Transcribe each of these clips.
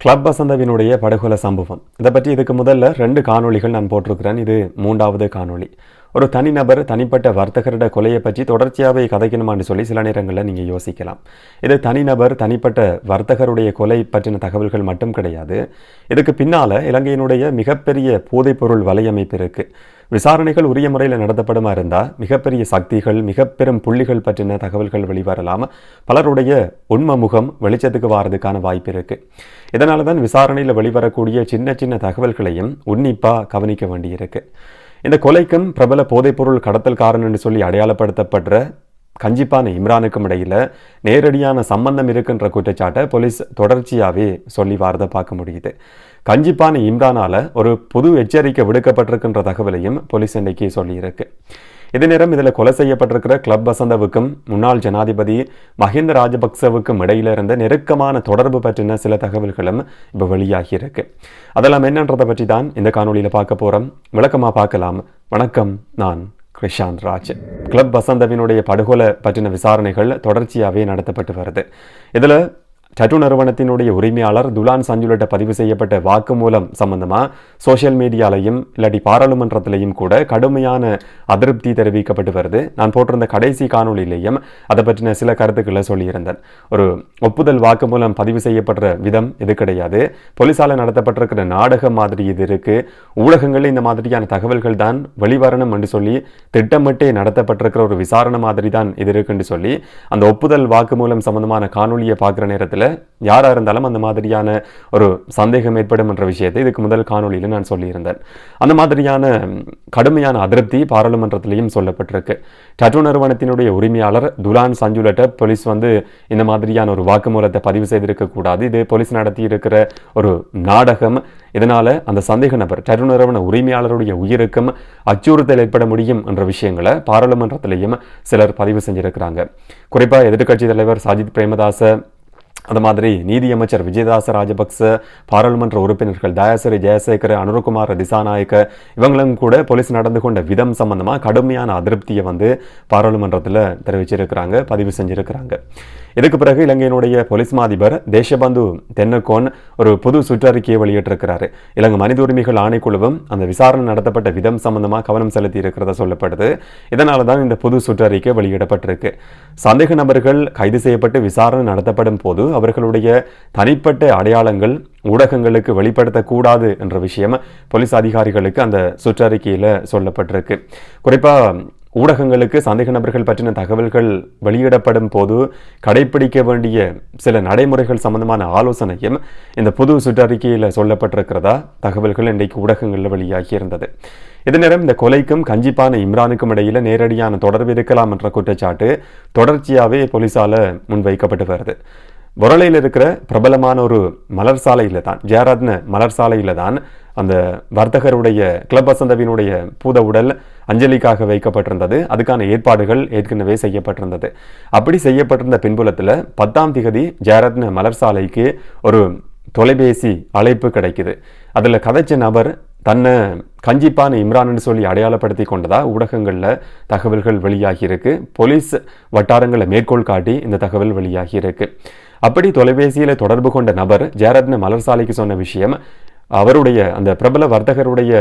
Club வசந்தவினுடைய படுகொலை சம்பவம் இதை பற்றி இதுக்கு முதல்ல 2 காணொளிகள் நான் போட்டிருக்கிறேன். இது 3வது காணொளி. ஒரு தனிநபர் தனிப்பட்ட வர்த்தகரிட கொலையை பற்றி தொடர்ச்சியாகவே கதைக்கணுமான்னு சொல்லி சில நேரங்களில் நீங்கள் யோசிக்கலாம். இது தனிநபர் தனிப்பட்ட வர்த்தகருடைய கொலை பற்றின தகவல்கள் மட்டும் கிடையாது. இதுக்கு பின்னால் இலங்கையினுடைய மிகப்பெரிய போதைப்பொருள் வலையமைப்பு இருக்குது. விசாரணைகள் உரிய முறையில் நடத்தப்படுமா இருந்தால் மிகப்பெரிய சக்திகள் மிகப்பெரும் புள்ளிகள் பற்றின தகவல்கள் வெளிவரலாம். பலருடைய உண்மை முகம் வெளிச்சத்துக்கு வாரதுக்கான வாய்ப்பு இருக்குது. இதனால தான் விசாரணையில் வெளிவரக்கூடிய சின்ன சின்ன தகவல்களையும் உன்னிப்பாக கவனிக்க வேண்டியிருக்கு. இந்த கொலைக்கும் பிரபல போதைப்பொருள் கடத்தல்காரன் என்று சொல்லி அடையாளப்படுத்தப்படுற கஞ்சிப்பான இம்ரானுக்கும் இடையில் நேரடியான சம்பந்தம் இருக்குன்ற குற்றச்சாட்டை போலீஸ் தொடர்ச்சியாகவே சொல்லி வாரதை பார்க்க முடியுது. கஞ்சிப்பான இம்ரானால் ஒரு புது எச்சரிக்கை விடுக்கப்பட்டிருக்கின்ற தகவலையும் போலீஸ் இன்றைக்கு சொல்லியிருக்கு. இதே நேரம் இதில் கொலை செய்யப்பட்டிருக்கிற கிளப் வசந்தவுக்கும் முன்னாள் ஜனாதிபதி மஹிந்த ராஜபக்சவுக்கும் இடையில இருந்த நெருக்கமான தொடர்பு பற்றின சில தகவல்களும் இப்போ வெளியாகி இருக்கு. அதெல்லாம் என்னன்றதை பற்றி தான் இந்த காணொலியில் பார்க்க போகிறோம். விளக்கமாக பார்க்கலாம். வணக்கம், நான் கிருஷாந்த் ராஜ். கிளப் வசந்தவினுடைய படுகொலை பற்றின விசாரணைகள் தொடர்ச்சியாகவே நடத்தப்பட்டு வருது. இதில் டட்டு நிறுவனத்தினுடைய உரிமையாளர் துலான் சஞ்சுலிட்ட பதிவு செய்யப்பட்ட வாக்குமூலம் சம்பந்தமாக சோசியல் மீடியாலையும் இல்லாட்டி பாராளுமன்றத்திலையும் கூட கடுமையான அதிருப்தி தெரிவிக்கப்பட்டு வருது. நான் போட்டிருந்த கடைசி காணொலியிலையும் அதை பற்றின சில கருத்துக்களை சொல்லியிருந்தேன். ஒரு ஒப்புதல் வாக்குமூலம் பதிவு செய்யப்படுற விதம் இது கிடையாது. போலீஸால் நடத்தப்பட்டிருக்கிற நாடகம் மாதிரி இது இருக்கு. ஊடகங்களில் இந்த மாதிரியான தகவல்கள் தான் வெளிவரணும் என்று சொல்லி திட்டமிட்டே நடத்தப்பட்டிருக்கிற ஒரு விசாரணை மாதிரி தான் இது இருக்குன்னு சொல்லி அந்த ஒப்புதல் வாக்குமூலம் சம்பந்தமான காணொலியை பார்க்குற நேரத்தில் யாரா இருந்தாலும் அந்த மாதிரியான ஒரு சந்தேகம் ஏற்படும் என்ற விஷயத்தை இதுக்கு முதல் காணொலியில் நான் சொல்லியிருந்தேன். அந்த மாதிரியான கடுமையான அதிருப்தி பாராளுமன்றத்திலையும் சொல்லப்பட்டிருக்கு. டட்டு நிறுவனத்தினுடைய உரிமையாளர் துலான் சஞ்சுலிட்ட போலீஸ் இந்த மாதிரியான ஒரு வாக்குமூலத்தை பதிவு செய்திருக்க கூடாது, இது போலீஸ் நடத்தி இருக்கிற ஒரு நாடகம், இதனால அந்த சந்தேக நபர் டட்டு நிறுவன உரிமையாளருடைய உயிருக்கும் அச்சுறுத்தல் ஏற்பட முடியும் என்ற விஷயங்களை பாராளுமன்றத்திலையும் சிலர் பதிவு செஞ்சிருக்கிறாங்க. குறிப்பாக எதிர்க்கட்சி தலைவர் சாஜித் பிரேமதாச, அது மாதிரி நீதியமைச்சர் விஜயதாச ராஜபக்ச, பாராளுமன்ற உறுப்பினர்கள் தயாசிரி ஜெயசேகர், அனுரகுமார் திசாநாயக்க இவங்களும் கூட போலீஸ் நடந்து கொண்ட விதம் சம்பந்தமாக கடுமையான அதிருப்தியை பாராளுமன்றத்தில் தெரிவிச்சிருக்கிறாங்க, பதிவு செஞ்சிருக்கிறாங்க. இதுக்கு பிறகு இலங்கையினுடைய போலீஸ் மாதிபர் தேசபந்து தென்னகோன் ஒரு புது சுற்றறிக்கையை வெளியிட்டிருக்கிறாரு. இலங்கை மனித உரிமைகள் ஆணைக்குழுவும் அந்த விசாரணை நடத்தப்பட்ட விதம் சம்பந்தமாக கவனம் செலுத்தி இருக்கிறதா சொல்லப்படுது. இதனால தான் இந்த புது சுற்றறிக்கை வெளியிடப்பட்டிருக்கு. சந்தேக நபர்கள் கைது செய்யப்பட்டு விசாரணை நடத்தப்படும் போது அவர்களுடைய தனிப்பட்ட அடையாளங்கள் ஊடகங்களுக்கு வெளிப்படுத்தக்கூடாது என்ற விஷயம் போலீஸ் அதிகாரிகளுக்கு அந்த சுற்றறிக்கையில் சொல்லப்பட்டிருக்கு. குறிப்பாக ஊடகங்களுக்கு சந்தேக நபர்கள் பற்றின தகவல்கள் வெளியிடப்படும் போது கடைபிடிக்க வேண்டிய சில நடைமுறைகள் சம்பந்தமான ஆலோசனையும் இந்த புது சுற்றறிக்கையில் சொல்லப்பட்டிருக்கிறதா தகவல்கள் இன்றைக்கு ஊடகங்களில் வெளியாகி இருந்தது. இதே நேரம் இந்த கொலைக்கும் கஞ்சிப்பான இம்ரானுக்கும் இடையில நேரடியான தொடர்பு இருக்கலாம் என்ற குற்றச்சாட்டு தொடர்ச்சியாகவே போலீஸால் முன்வைக்கப்பட்டு வருது. பொரளையில் இருக்கிற பிரபலமான ஒரு மலர் சாலையில் தான், ஜெயரத்ன மலர் சாலையில் தான் அந்த வர்த்தகருடைய கிளப் வசந்தவினுடைய பூத உடல் அஞ்சலிக்காக வைக்கப்பட்டிருந்தது. அதுக்கான ஏற்பாடுகள் ஏற்கனவே செய்யப்பட்டிருந்தது. அப்படி செய்யப்பட்டிருந்த பின்புலத்தில் 10ஆம் திகதி ஜெயரத்ன மலர் சாலைக்கு ஒரு தொலைபேசி அழைப்பு கிடைக்குது. அதில் கதைச்ச நபர் தன்னை கஞ்சிப்பான இம்ரான்னு சொல்லி அடையாளப்படுத்தி கொண்டதா ஊடகங்களில் தகவல்கள் வெளியாகி இருக்கு. போலீஸ் வட்டாரங்களை மேற்கோள் காட்டி இந்த தகவல் வெளியாகி இருக்கு. அப்படி தொலைபேசியில் தொடர்பு கொண்ட நபர் ஜெயரத்ன மலர் சாலைக்கு சொன்ன விஷயம், அவருடைய அந்த பிரபல வர்த்தகருடைய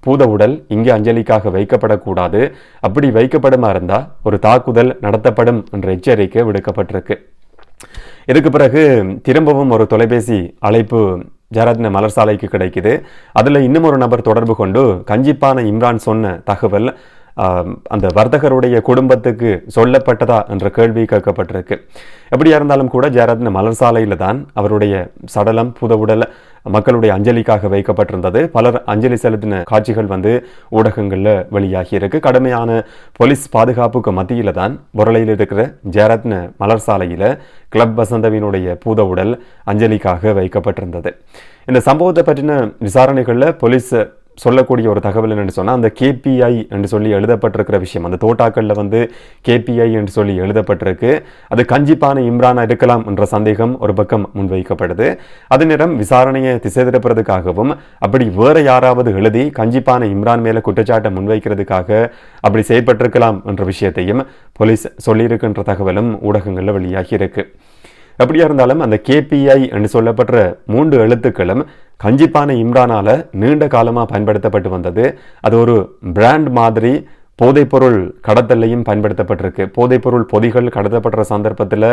பூத உடல் இங்கே அஞ்சலிக்காக வைக்கப்படக்கூடாது, அப்படி வைக்கப்படுமா இருந்தால் ஒரு தாக்குதல் நடத்தப்படும் என்ற எச்சரிக்கை விடுக்கப்பட்டிருக்கு. இதுக்கு பிறகு திரும்பவும் ஒரு தொலைபேசி அழைப்பு ஜெயரத்ன மலர் சாலைக்கு கிடைக்குது. அதில் இன்னும் ஒரு நபர் தொடர்பு கொண்டு கஞ்சிப்பான இம்ரான் சொன்ன தகவல் அந்த வர்த்தகருடைய குடும்பத்துக்கு சொல்லப்பட்டதா என்ற கேள்வி கேட்கப்பட்டிருக்கு. எப்படியா இருந்தாலும் கூட ஜெயரத்ன மலர் சாலையில் தான் அவருடைய சடலம் பூத உடல் மக்களுடைய அஞ்சலிக்காக வைக்கப்பட்டிருந்தது. பலர் அஞ்சலி செலுத்தின காட்சிகள் ஊடகங்களில் வெளியாகி இருக்கு. கடுமையான போலீஸ் பாதுகாப்புக்கு மத்தியில் தான் பொரளையில் இருக்கிற ஜெயரத்ன மலர் சாலையில் கிளப் வசந்தவினுடைய பூத உடல் அஞ்சலிக்காக வைக்கப்பட்டிருந்தது. இந்த சம்பவத்தை பற்றின விசாரணைகளில் போலீஸ் சொல்லக்கூடிய ஒரு தகவல் என்னென்னு சொன்னால், அந்த கேபிஐ என்று சொல்லி எழுதப்பட்டிருக்கிற விஷயம், அந்த தோட்டாக்களில் கேபிஐ என்று சொல்லி எழுதப்பட்டிருக்கு. அது கஞ்சிப்பான இம்ரானா இருக்கலாம் என்ற சந்தேகம் ஒரு பக்கம் முன்வைக்கப்படுது. அதே நேரம் விசாரணையை திசை திருப்புறதுக்காகவும் அப்படி வேற யாராவது எழுதி கஞ்சிப்பான இம்ரான் மேலே குற்றச்சாட்டை முன்வைக்கிறதுக்காக அப்படி செயற்பட்டிருக்கலாம் என்ற விஷயத்தையும் போலீஸ் சொல்லியிருக்கின்ற தகவலும் ஊடகங்களில் வெளியாகி இருக்கு. எப்படியா இருந்தாலும் அந்த கேபிஐ என்று சொல்லப்படுற 3 எழுத்துக்களும் கஞ்சிப்பானை இம்ரானால நீண்ட காலமாக பயன்படுத்தப்பட்டு வந்தது. அது ஒரு பிராண்ட் மாதிரி போதைப்பொருள் கடத்தலையும் பயன்படுத்தப்பட்டிருக்கு. போதைப்பொருள் பொதிகள் கடத்தப்படுற சந்தர்ப்பத்தில்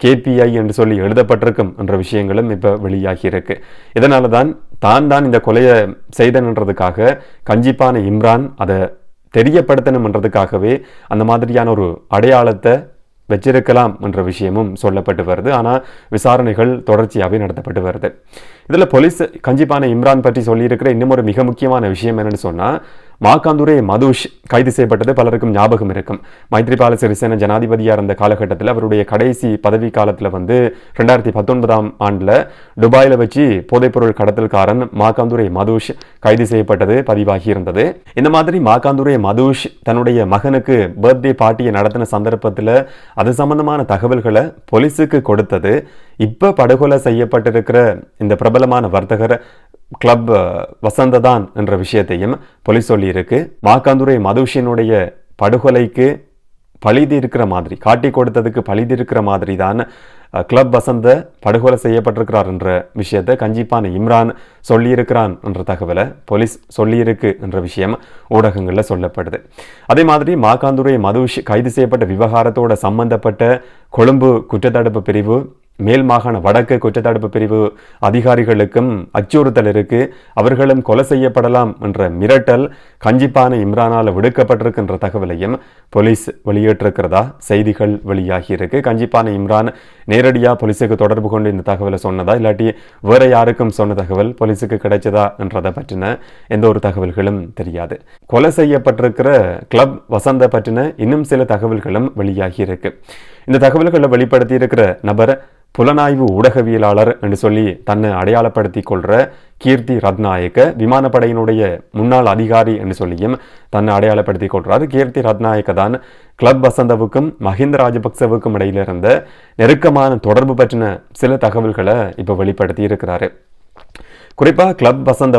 கேபிஐ என்று சொல்லி எழுதப்பட்டிருக்கும் என்ற விஷயங்களும் இப்போ வெளியாகி இருக்கு. இதனால தான் இந்த கொலையை செய்தன்றதுக்காக கஞ்சிப்பானை இம்ரான் அதை தெரியப்படுத்தணும்ன்றதுக்காகவே அந்த மாதிரியான ஒரு அடையாளத்தை வச்சிருக்கலாம் என்ற விஷயமும் சொல்லப்பட்டு வருது. ஆனால் விசாரணைகள் தொடர்ச்சியாகவே நடத்தப்பட்டு வருது. இதில் போலீஸ் கஞ்சிப்பானை இம்ரான் பற்றி சொல்லியிருக்கிற இன்னும் ஒரு மிக முக்கியமான விஷயம் என்னன்னு சொன்னால், மாக்காந்துரே மதுஷ் கைது செய்யப்பட்டது பலருக்கும் ஞாபகம் இருக்கும். மைத்ரிபால சிறிசேன ஜனாதிபதியாக இருந்த காலகட்டத்தில் அவருடைய கடைசி பதவி காலத்தில் 2019ஆம் ஆண்டில் துபாயில் வச்சு போதைப்பொருள் கடத்தல்காரன் மாக்காந்துரே மதுஷ் கைது செய்யப்பட்டது பதிவாகி இருந்தது. இந்த மாதிரி மாக்காந்துரே மதுஷ் தன்னுடைய மகனுக்கு பர்த்டே பார்ட்டியை நடத்தின சந்தர்ப்பத்தில் அது சம்பந்தமான தகவல்களை போலீஸுக்கு கொடுத்தது இப்போ படுகொலை செய்யப்பட்டிருக்கிற இந்த பிரபலமான வர்த்தகர் கிளப் வசந்ததான் என்ற விஷயத்தையும் போலீஸ் சொல்லியிருக்கு. மாக்காந்துரே மதுஷினுடைய படுகொலைக்கு பழிதீர்க்கிற மாதிரி, காட்டி கொடுத்ததுக்கு பழிதீர்க்கிற மாதிரி தான் கிளப் வசந்த படுகொலை செய்யப்பட்டிருக்கிறார் என்ற விஷயத்தை கஞ்சிப்பானை இம்ரான் சொல்லியிருக்கிறான் என்ற தகவலை போலீஸ் சொல்லியிருக்கு என்ற விஷயம் ஊடகங்களில் சொல்லப்படுது. அதே மாதிரி மாக்காந்துரே மதுஷ் கைது செய்யப்பட்ட விவகாரத்தோட சம்பந்தப்பட்ட கொழும்பு குற்றத்தடுப்பு பிரிவு, மேல் மாகாண வடக்கு குற்றத்தடுப்பு பிரிவு அதிகாரிகளுக்கும் அச்சுறுத்தல் இருக்கு. அவர்களும் கொலை செய்யப்படலாம் என்ற மிரட்டல் கஞ்சிப்பானை இம்ரானால் விடுக்கப்பட்டிருக்கின்ற தகவலையும் போலீஸ் வெளியிட்டிருக்கிறதா செய்திகள் வெளியாகி இருக்கு. கஞ்சிப்பானை இம்ரான் நேரடியாக போலீஸுக்கு தொடர்பு கொண்டு இந்த தகவலை சொன்னதா, இல்லாட்டி வேற யாருக்கும் சொன்ன தகவல் போலீஸுக்கு கிடைச்சதா என்றதை பற்றின எந்த ஒரு தகவல்களும் தெரியாது. கொலை செய்யப்பட்டிருக்கிற கிளப் வசந்த பற்றின இன்னும் சில தகவல்களும் வெளியாகி இருக்கு. இந்த தகவல்களை வெளிப்படுத்தி இருக்கிற நபர் புலனாய்வு ஊடகவியலாளர் என்று சொல்லி தன்னை அடையாளப்படுத்தி கொள்ற கீர்த்தி ரத்நாயக்க, விமானப்படையினுடைய முன்னாள் அதிகாரி என்று சொல்லியும் தன்னை அடையாளப்படுத்திக் கொள்றாரு. கீர்த்தி ரத்நாயக்க தான் கிளப் வசந்தவுக்கும் மஹிந்த ராஜபக்சவுக்கும் இடையில இருந்த நெருக்கமான தொடர்பு பற்றின சில தகவல்களை இப்போ வெளிப்படுத்தி இருக்கிறாரு. குறிப்பாக கிளப் வசந்த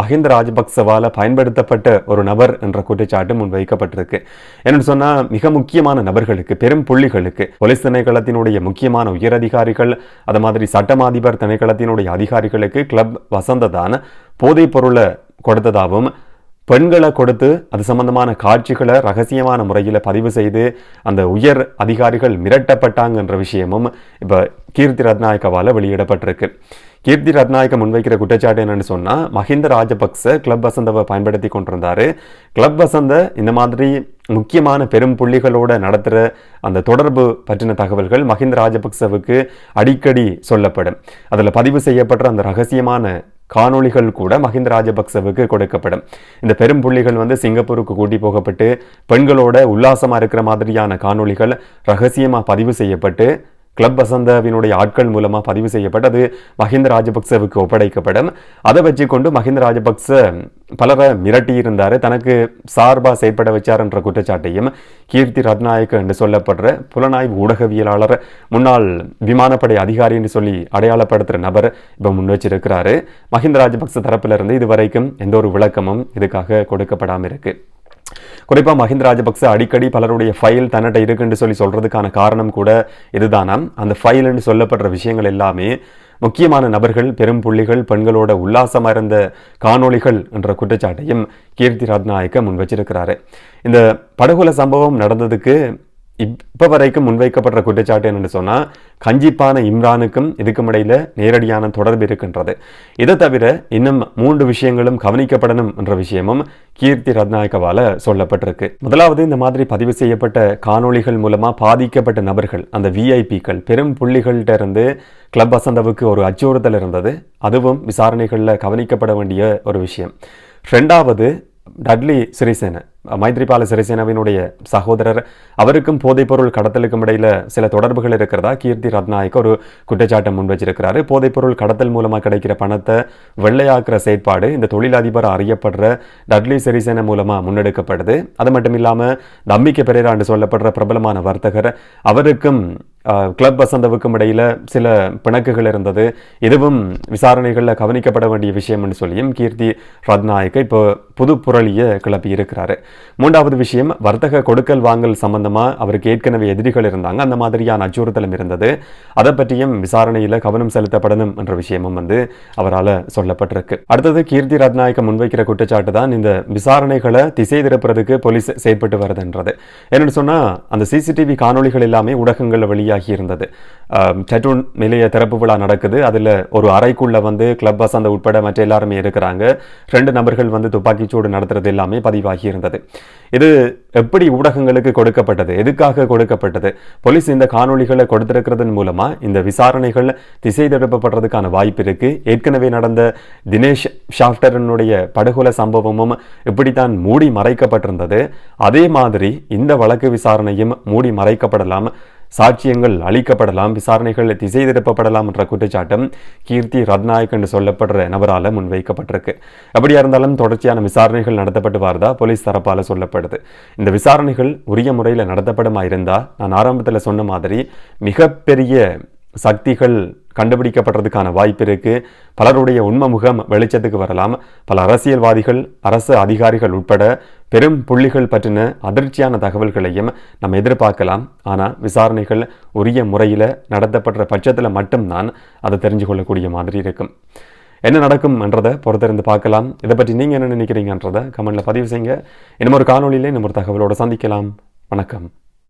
மஹிந்த ராஜபக்சவால் பயன்படுத்தப்பட்ட ஒரு நபர் என்ற குற்றச்சாட்டு முன்வைக்கப்பட்டிருக்கு. என்னன்னு சொன்னால், மிக முக்கியமான நபர்களுக்கு, பெரும் புள்ளிகளுக்கு, போலீஸ் திணைக்களத்தினுடைய முக்கியமான உயரதிகாரிகள், அது மாதிரி சட்டமாதிபர் திணைக்களத்தினுடைய அதிகாரிகளுக்கு கிளப் வசந்த தான் போதைப் பொருளை கொடுத்ததாகவும், பெண்களை கொடுத்து அது சம்பந்தமான காட்சிகளை ரகசியமான முறையில் பதிவு செய்து அந்த உயர் அதிகாரிகள் மிரட்டப்பட்டாங்கன்ற விஷயமும் இப்போ கீர்த்தி ரத்நாயக்கவால் வெளியிடப்பட்டிருக்கு. கீர்த்தி ரத்நாயக்க முன்வைக்கிற குற்றச்சாட்டு என்னன்னு சொன்னால், மஹிந்த ராஜபக்ச கிளப் வசந்தவை பயன்படுத்தி கொண்டிருந்தாரு. கிளப் வசந்த இந்த மாதிரி முக்கியமான பெரும் புள்ளிகளோட நடத்துகிற அந்த தொடர்பு பற்றின தகவல்கள் மஹிந்த ராஜபக்சவுக்கு அடிக்கடி சொல்லப்படும். அதில் பதிவு செய்யப்பட்ட அந்த ரகசியமான காணொளிகள் கூட மஹிந்த ராஜபக்சவுக்கு கொடுக்கப்படும். இந்த பெரும் புள்ளிகள் சிங்கப்பூருக்கு கூட்டி போகப்பட்டு பெண்களோட உல்லாசமாக இருக்கிற மாதிரியான காணொளிகள் ரகசியமாக பதிவு செய்யப்பட்டு கிளப் வசந்தவினுடைய ஆட்கள் மூலமாக பதிவு செய்யப்பட்டு மஹிந்த ராஜபக்சவுக்கு ஒப்படைக்கப்படும். அதை வச்சு கொண்டு மஹிந்த ராஜபக்ச பலரை மிரட்டியிருந்தார், தனக்கு சார்பாக செயற்பட வச்சார் என்ற குற்றச்சாட்டையும் கீர்த்தி ரத்நாயக்க என்று சொல்லப்படுற புலனாய்வு ஊடகவியலாளர், முன்னாள் விமானப்படை அதிகாரி என்று சொல்லி அடையாளப்படுத்துகிற நபர் இப்போ முன் வச்சிருக்கிறாரு. மஹிந்த ராஜபக்ச தரப்பிலிருந்து இதுவரைக்கும் எந்த ஒரு விளக்கமும் இதுக்காக கொடுக்கப்படாமல் இருக்கு. குறிப்பாக மஹிந்த ராஜபக்ச அடிக்கடி பலருடைய ஃபைல் தன்னிட்ட இருக்குன்னு சொல்லி சொல்றதுக்கான காரணம் கூட இதுதானாம். அந்த ஃபைல்னு சொல்லப்படுற விஷயங்கள் எல்லாமே முக்கியமான நபர்கள், பெரும் புள்ளிகள், பெண்களோட உல்லாசமாக இருந்த காணொளிகள் என்ற குற்றச்சாட்டையும் கீர்த்தி ரத்நாயக்க முன் வச்சிருக்கிறாரு. இந்த படுகொலை சம்பவம் நடந்ததுக்கு இப்போ வரைக்கும் முன்வைக்கப்படுற குற்றச்சாட்டு என்னன்னு சொன்னால், கஞ்சிப்பான இம்ரானுக்கும் இதுக்கும் இடையில நேரடியான தொடர்பு இருக்கின்றது. இதை தவிர இன்னும் 3 விஷயங்களும் கவனிக்கப்படணும் என்ற விஷயமும் கீர்த்தி ரத்நாயக்கவால சொல்லப்பட்டிருக்கு. முதலாவது, இந்த மாதிரி பதிவு செய்யப்பட்ட காணொளிகள் மூலமாக பாதிக்கப்பட்ட நபர்கள், அந்த விஐபிக்கள், பெரும் புள்ளிகள்கிட்ட இருந்து கிளப் வசந்தவுக்கு ஒரு அச்சுறுத்தல் இருந்தது. அதுவும் விசாரணைகளில் கவனிக்கப்பட வேண்டிய ஒரு விஷயம். 2வது, டட்லி சிறிசேன, மைத்ரிபால சிறிசேனவினுடைய சகோதரர், அவருக்கும் போதைப்பொருள் கடத்தலுக்கும் இடையில சில தொடர்புகள் இருக்கிறதா கீர்த்தி ரத்நாயக்க ஒரு குற்றச்சாட்டை முன் வச்சிருக்கிறாரு. போதைப்பொருள் கடத்தல் மூலமாக கிடைக்கிற பணத்தை வெள்ளையாக்குற செயற்பாடு இந்த தொழிலதிபர் அறியப்படுற டட்லி சிறிசேன மூலமாக முன்னெடுக்கப்படுது. அது மட்டும் இல்லாமல் தம்பிக்க பெரேரா என்று சொல்லப்படுற பிரபலமான வர்த்தகர், அவருக்கும் கிளப் வசந்தவுக்கும் இடையில சில பிணக்குகள் இருந்தது. இதுவும் விசாரணைகளில் கவனிக்கப்பட வேண்டிய விஷயம் என்று சொல்லியும் கீர்த்தி ரத்நாயக்க இப்போ புது புரளியை கிளப்பி இருக்கிறாரு. மூன்றாவது விஷயம், வர்த்தக கொடுக்கல் வாங்கல் சம்பந்தமா அவருக்கு ஏற்கனவே எதிரிகள் இருந்தாங்க, அந்த மாதிரியான அச்சுறுத்தலும் இருந்தது. அதை பற்றியும் விசாரணையில் கவனம் செலுத்தப்படணும் என்ற விஷயமும் அவரால் சொல்லப்பட்டிருக்கு. அடுத்தது கீர்த்தி ரத்நாயக்க முன்வைக்கிற குற்றச்சாட்டு தான் இந்த விசாரணைகளை திசை திருப்புறதுக்கு போலீஸ் செயற்பட்டு வருதுன்றது. என்னன்னு சொன்னா, அந்த சிசிடிவி காணொலிகள் எல்லாமே ஊடகங்களில் வெளியாகி இருந்தது. டட்டூன் நிலைய திறப்பு விழா நடக்குது. அதுல ஒரு அறைக்குள்ள கிளப் வசந்த உட்பட மற்ற எல்லாருமே இருக்கிறாங்க. 2 நபர்கள் துப்பாக்கிச்சூடு நடத்துறது எல்லாமே பதிவாகி இருந்தது. இது எப்படி ஊடகங்களுக்கு கொடுக்கப்பட்டது, எதுக்காக கொடுக்கப்பட்டது? போலீஸ் இந்த காணொலிகளை கொடுத்திருக்கிறதன் மூலமா இந்த விசாரணைகள் திசை திருப்பப்படுறதுக்கான வாய்ப்பு இருக்கு. ஏற்கனவே நடந்த தினேஷ் ஷாஃப்டரனுடைய படுகொலை சம்பவமும் இப்படித்தான் மூடி மறைக்கப்பட்டிருந்தது. அதே மாதிரி இந்த வழக்கு விசாரணையும் மூடி மறைக்கப்படலாம், சாட்சியங்கள் அளிக்கப்படலாம், விசாரணைகள் திசை திருப்பப்படலாம் என்ற குற்றச்சாட்டும் கீர்த்தி ரத்நாயக் என்று சொல்லப்படுற நபரால் முன்வைக்கப்பட்டிருக்கு. அப்படியா இருந்தாலும் தொடர்ச்சியான விசாரணைகள் நடத்தப்பட்டு வரதா போலீஸ் தரப்பால் சொல்லப்படுது. இந்த விசாரணைகள் உரிய முறையில் நடத்தப்படுமா இருந்தா, நான் ஆரம்பத்தில் சொன்ன மாதிரி மிகப்பெரிய சக்திகள் கண்டுபிடிக்கப்படுறதுக்கான வாய்ப்பு இருக்கு. பலருடைய உண்மை முகம் வெளிச்சத்துக்கு வரலாம். பல அரசியல்வாதிகள், அரசு அதிகாரிகள் உட்பட பெரும் புள்ளிகள் பற்றின அதிர்ச்சியான தகவல்களையும் நம்ம எதிர்பார்க்கலாம். ஆனால் விசாரணைகள் உரிய முறையில் நடத்தப்படுற பட்சத்தில் மட்டும்தான் அதை தெரிஞ்சு கொள்ளக்கூடிய மாதிரி இருக்கும். என்ன நடக்கும் என்றதை பொறுத்திருந்து பார்க்கலாம். இதை பற்றி நீங்கள் என்ன நினைக்கிறீங்கன்றதை கமெண்ட்ல பதிவு செய்யுங்க. இன்னும் ஒரு காணொலியில் இன்னும் ஒரு தகவலோடு சந்திக்கலாம். வணக்கம்.